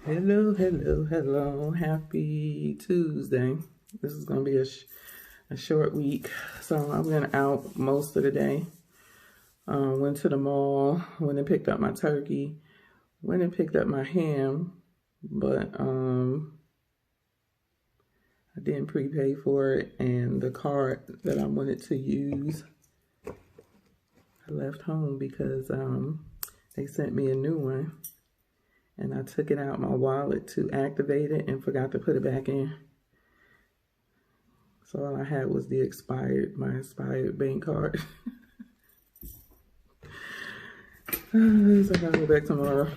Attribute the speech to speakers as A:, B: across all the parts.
A: Hello, hello, hello. Happy Tuesday. This is going to be a short week. So I've been out most of the day. Went to the mall, went and picked up my turkey, went and picked up my ham, but I didn't prepay for it, and the card that I wanted to use, I left home because they sent me a new one. And I took it out my wallet to activate it and forgot to put it back in. So all I had was my expired bank card. So I gotta go back tomorrow.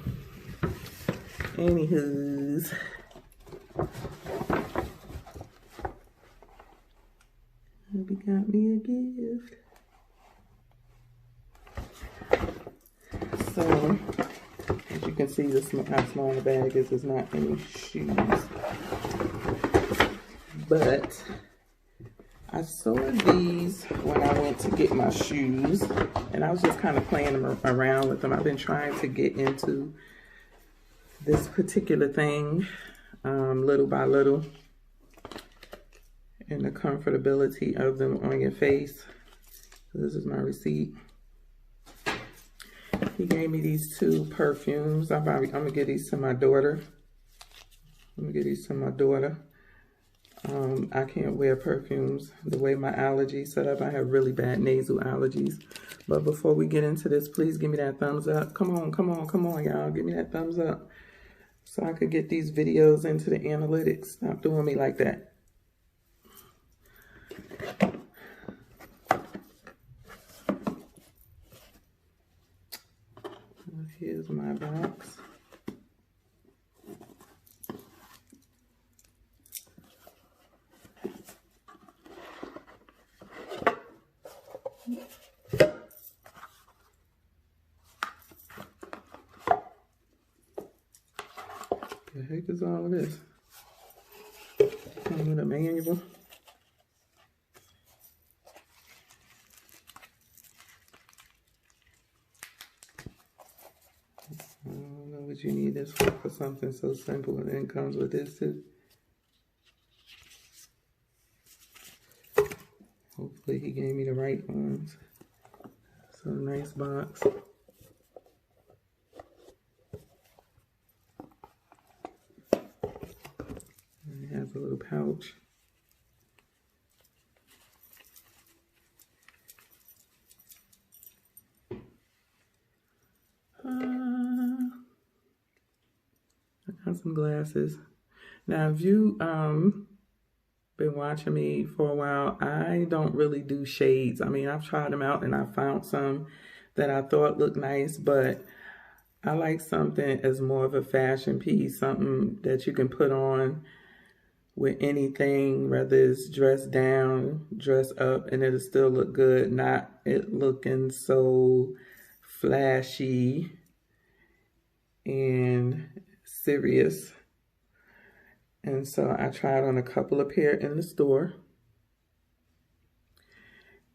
A: Anywho's. Hubby got me a gift. So, as you can see, how small the bag is. There's not any shoes. But I saw these when I went to get my shoes, and I was just kind of playing around with them. I've been trying to get into this particular thing little by little, and the comfortability of them on your face. So this is my receipt. He gave me these two perfumes. I'm gonna give these to my daughter. I can't wear perfumes the way my allergies set up. I have really bad nasal allergies. But before we get into this, please give me that thumbs up. Come on, y'all. Give me that thumbs up so I could get these videos into the analytics. Stop doing me like that. Here's my box. The heck is all of this? Come with a manual. I don't know what you need this for something so simple, and then comes with this too. Hopefully he gave me the right ones. So nice box. And it has a little pouch. I got some glasses. Now, if you been watching me for a while, I don't really do shades. I mean, I've tried them out and I found some that I thought looked nice, but I like something as more of a fashion piece, something that you can put on with anything, whether it's dressed down, dress up, and it'll still look good, not it looking so flashy and serious. And so I tried on a couple of pair in the store,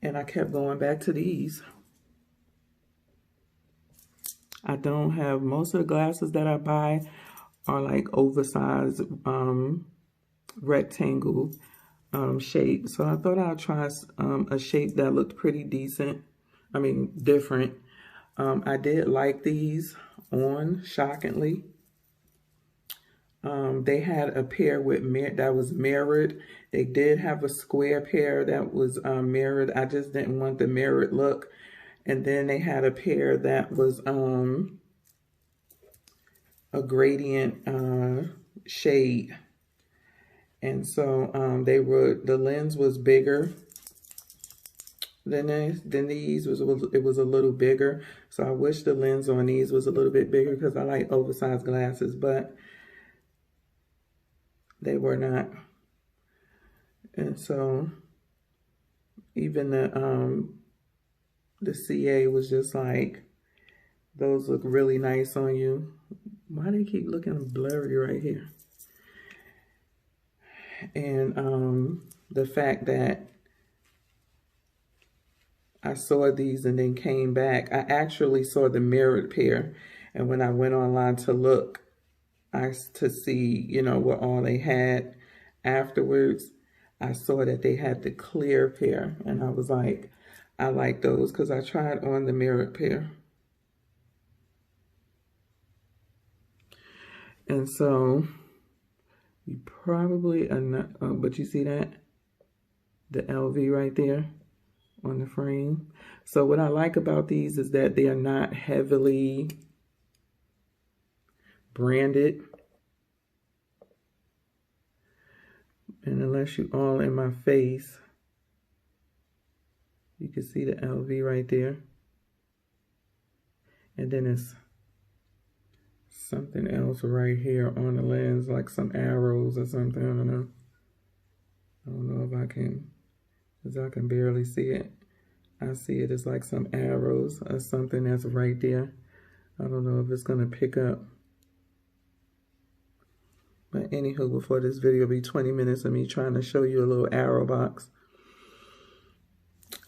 A: and I kept going back to these. I don't have, most of the glasses that I buy are like oversized rectangle shape. So I thought I'd try a shape that looked pretty decent. I mean, different. I did like these on, shockingly. They had a pair that was mirrored. They did have a square pair that was mirrored. I just didn't want the mirrored look. And then they had a pair that was a gradient shade. And so the lens was bigger than these. It was a little bigger. So I wish the lens on these was a little bit bigger because I like oversized glasses, but they were not. And so even the CA was just like, those look really nice on you. Why do they keep looking blurry right here? And the fact that I saw these and then came back, I actually saw the mirrored pair. And when I went online to look, to see, you know, what all they had afterwards. I saw that they had the clear pair, and I was like, I like those because I tried on the mirrored pair. And so you probably are not, but you see that? The LV right there on the frame. So what I like about these is that they are not heavily branded. And unless you all in my face, you can see the LV right there. And then it's something else right here on the lens, like some arrows or something. I don't know. I don't know if I can, because I can barely see it. I see it as like some arrows or something that's right there. I don't know if it's going to pick up. But anywho, before this video will be 20 minutes of me trying to show you a little arrow box.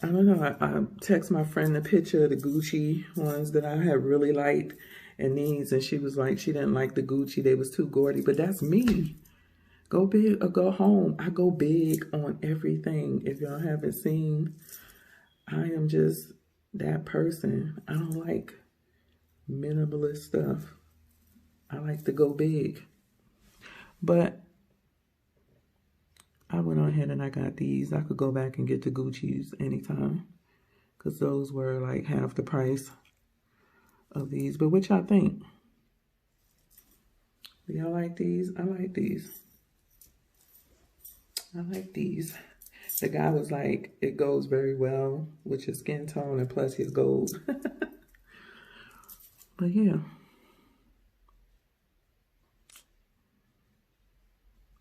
A: I don't know, I text my friend the picture of the Gucci ones that I had really liked and these, and she was like, she didn't like the Gucci, they was too gaudy, but that's me. Go big or go home. I go big on everything. If y'all haven't seen, I am just that person. I don't like minimalist stuff. I like to go big. But I went on ahead and I got these. I could go back and get the Gucci's anytime, because those were like half the price of these. But what y'all think? Do y'all like these? I like these. I like these. The guy was like, it goes very well with your skin tone and plus your gold. But yeah.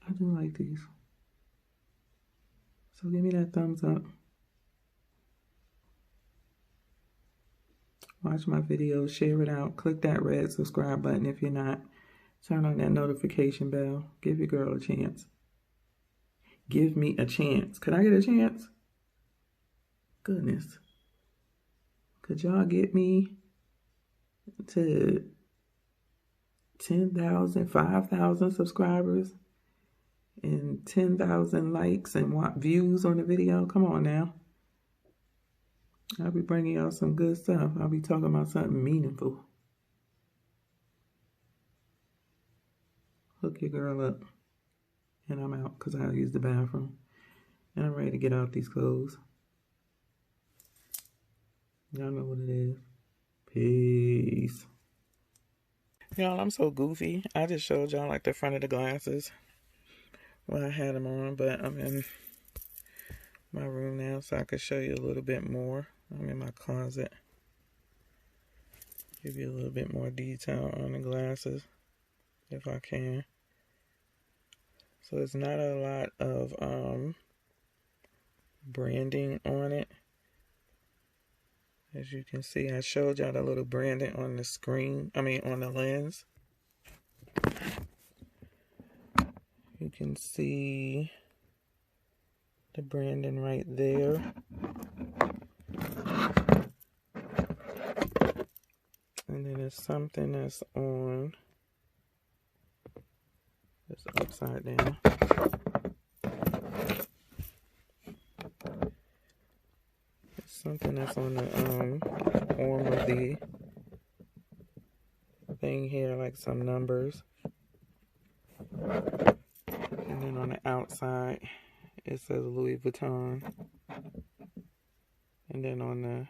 A: I do like these. So give me that thumbs up. Watch my videos, share it out, click that red subscribe button if you're not. Turn on that notification bell. Give your girl a chance. Give me a chance. Could I get a chance? Goodness. Could y'all get me to 10,000, 5,000 subscribers and 10,000 likes and views on the video? Come on now. I'll be bringing y'all some good stuff. I'll be talking about something meaningful. Hook your girl up. And I'm out because I'll use the bathroom. And I'm ready to get out these clothes. Y'all know what it is. Peace. Y'all, I'm so goofy. I just showed y'all like the front of the glasses. Well, I had them on, but I'm in my room now, so I could show you a little bit more. I'm in my closet. Give you a little bit more detail on the glasses, if I can. So it's not a lot of branding on it. As you can see, I showed y'all the little branding on the screen, on the lens. You can see the branding right there. And then there's something that's on, it's upside down. Something that's on the arm of the thing here, like some numbers. And then on the outside, it says Louis Vuitton. And then on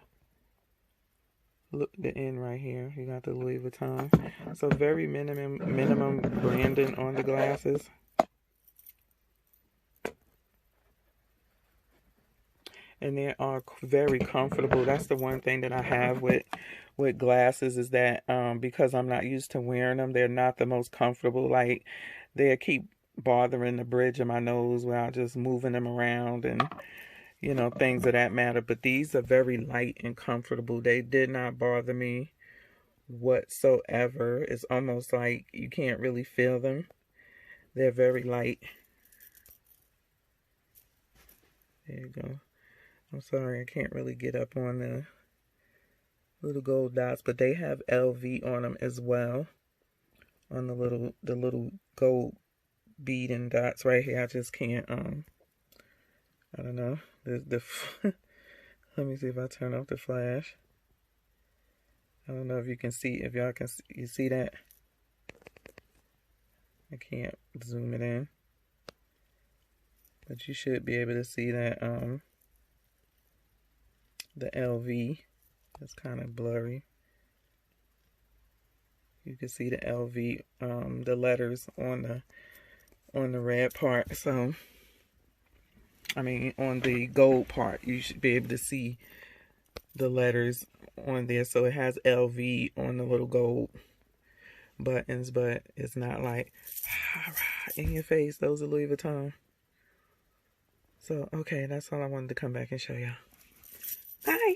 A: the end right here, you got the Louis Vuitton. So very minimum branding on the glasses. And they are very comfortable. That's the one thing that I have with glasses is that because I'm not used to wearing them, they're not the most comfortable. Like, they keep bothering the bridge of my nose while just moving them around and, you know, things of that matter. But these are very light and comfortable. They did not bother me whatsoever. It's almost like you can't really feel them. They're very light. There you go. I'm sorry, I can't really get up on the little gold dots, but they have LV on them as well. on the little gold bead and dots right here. I just can't, I don't know. Let me see if I turn off the flash. I don't know if you can see, if y'all can see, you see that? I can't zoom it in. But you should be able to see that, the LV. It's kind of blurry. You can see the LV, the letters on the red part. So, I mean, on the gold part, you should be able to see the letters on there. So it has LV on the little gold buttons, but it's not like in your face. Those are Louis Vuitton. So, okay, that's all I wanted to come back and show y'all. Bye.